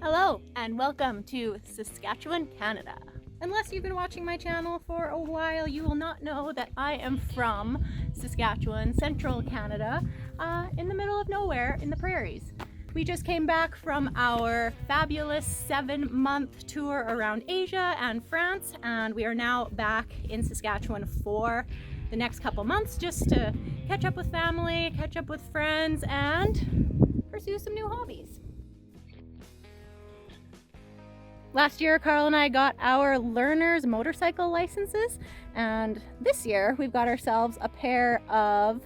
Hello and welcome to Saskatchewan, Canada. Unless you've been watching my channel for a while, you will not know that I am from Saskatchewan, central Canada, in the middle of nowhere in the prairies. We just came back from our fabulous 7-month tour around Asia and France, and we are now back in Saskatchewan for the next couple months just to catch up with family, catch up with friends, and pursue some new hobbies. Last year, Carl and I got our learner's motorcycle licenses, and this year we've got ourselves a pair of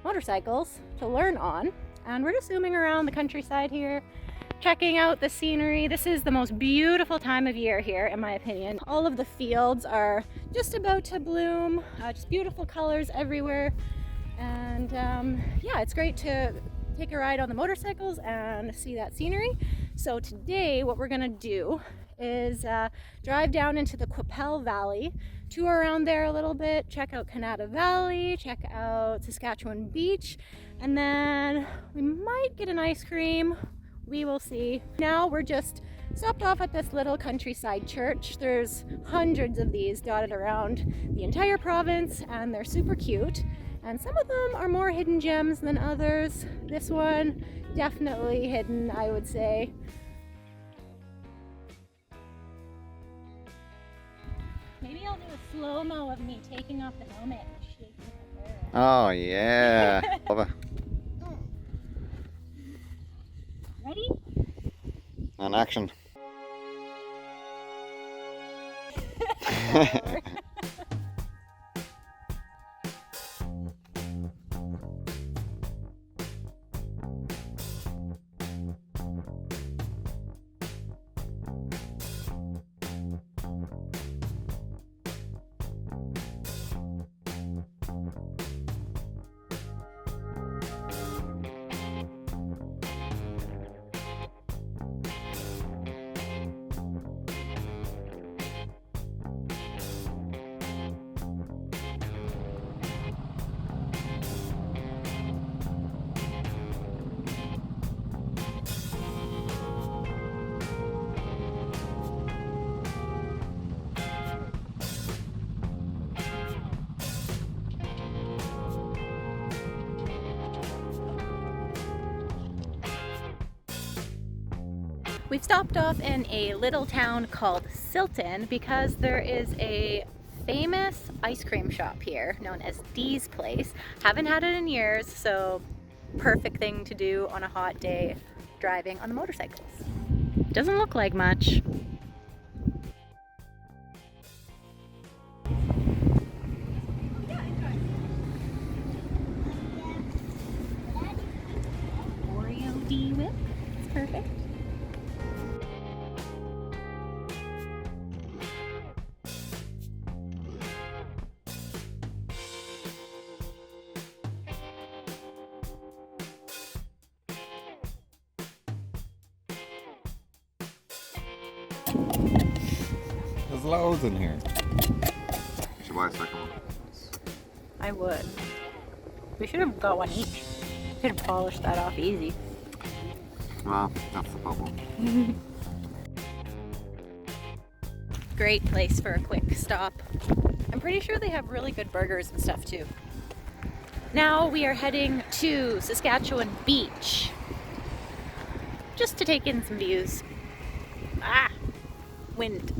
motorcycles to learn on, and we're just zooming around the countryside here, checking out the scenery. This is the most beautiful time of year here, in my opinion. All of the fields are just about to bloom, just beautiful colors everywhere, and yeah, it's great to take a ride on the motorcycles and see that scenery. So today what we're gonna do is drive down into the Qu'Appelle Valley, tour around there a little bit, check out Kanata Valley, check out Saskatchewan Beach, and then we might get an ice cream. We will see. Now we're just stopped off at this little countryside church. There's hundreds of these dotted around the entire province, and they're super cute. And some of them are more hidden gems than others. This one, definitely hidden, I would say. Maybe I'll do a slow-mo of me taking off the helmet and shaking my hair. Oh yeah. Ready? On action. We've stopped off in a little town called Silton because there is a famous ice cream shop here known as Dee's Place. Haven't had it in years, so perfect thing to do on a hot day driving on the motorcycles. Doesn't look like much. Oreo Dee Whip, it's perfect. There's loads in here. You should buy a second one. I would. We should have got one each. Could have polished that off easy. Well, that's the problem. Great place for a quick stop. I'm pretty sure they have really good burgers and stuff too. Now we are heading to Saskatchewan Beach, just to take in some views. Ah, wind.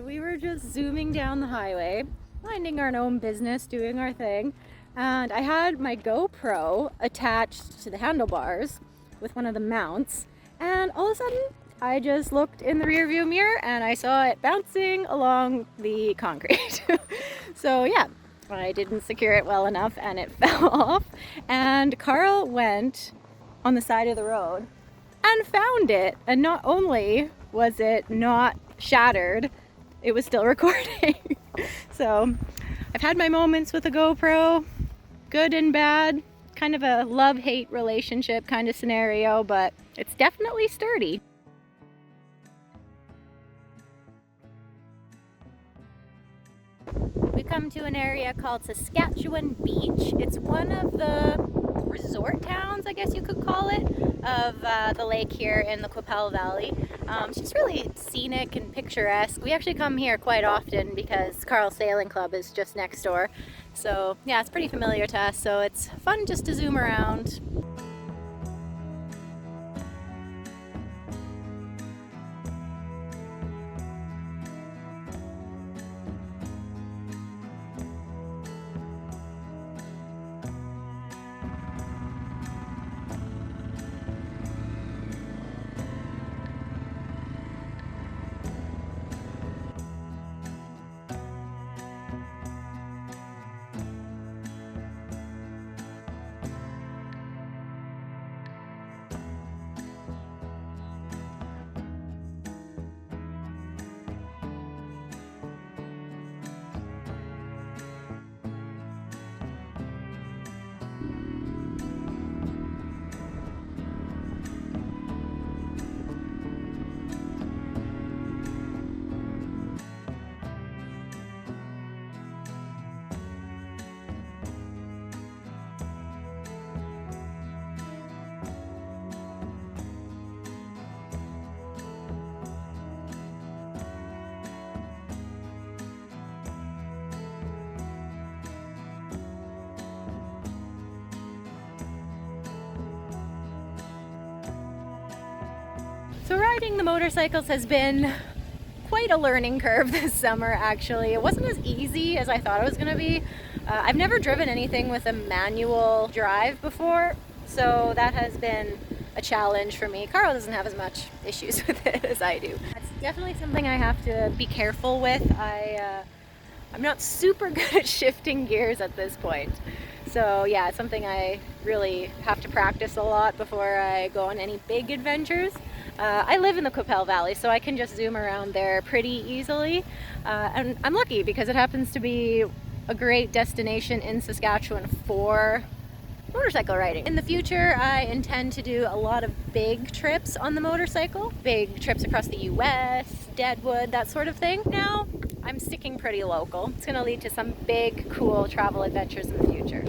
we were just zooming down the highway, minding our own business, doing our thing, and I had my GoPro attached to the handlebars with one of the mounts, and all of a sudden I just looked in the rearview mirror and I saw it bouncing along the concrete. So yeah, I didn't secure it well enough and it fell off, and Carl went on the side of the road and found it, and not only was it not shattered, it was still recording. So I've had my moments with a GoPro, good and bad, kind of a love-hate relationship kind of scenario, but it's definitely sturdy. We come to an area called Saskatchewan Beach. It's one of the resort towns, I guess you could call it, of the lake here in the Qu'Appelle Valley. It's just really scenic and picturesque. We actually come here quite often because Carl's Sailing Club is just next door. So yeah, it's pretty familiar to us, so it's fun just to zoom around. So riding the motorcycles has been quite a learning curve this summer, actually. It wasn't as easy as I thought it was going to be. I've never driven anything with a manual drive before, so that has been a challenge for me. Carl doesn't have as much issues with it as I do. It's definitely something I have to be careful with. I'm not super good at shifting gears at this point. So yeah, it's something I really have to practice a lot before I go on any big adventures. I live in the Qu'Appelle Valley, so I can just zoom around there pretty easily. And I'm lucky because it happens to be a great destination in Saskatchewan for motorcycle riding. In the future, I intend to do a lot of big trips on the motorcycle. Big trips across the US, Deadwood, that sort of thing. Now, I'm sticking pretty local. It's going to lead to some big, cool travel adventures in the future.